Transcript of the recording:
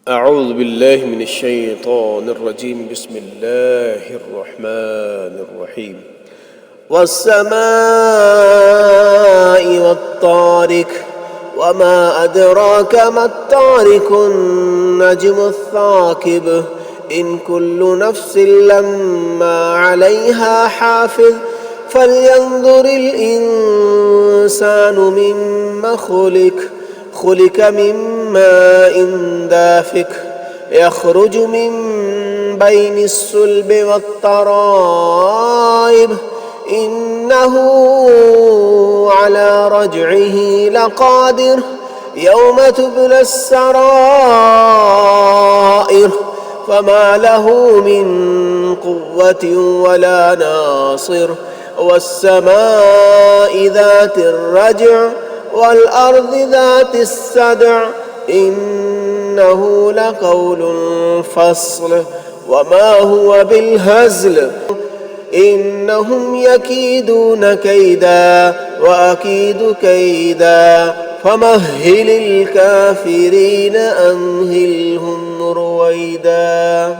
أعوذ بالله من الشيطان الرجيم. بسم الله الرحمن الرحيم. والسماء والطارق وما أدراك ما الطارق النجم الثاقب إن كل نفس لما عليها حافظ فلينظر الإنسان مما خلق من ماء دافق يخرج من بين الصلب والترائب إنه على رجعه لقادر يوم تبلى السرائر فما له من قوة ولا ناصر والسماء ذات الرجع والأرض ذات الصدع إنه لقول فصل وما هو بالهزل إنهم يكيدون كيدا وأكيد كيدا فمهل الكافرين أمهلهم رويدا.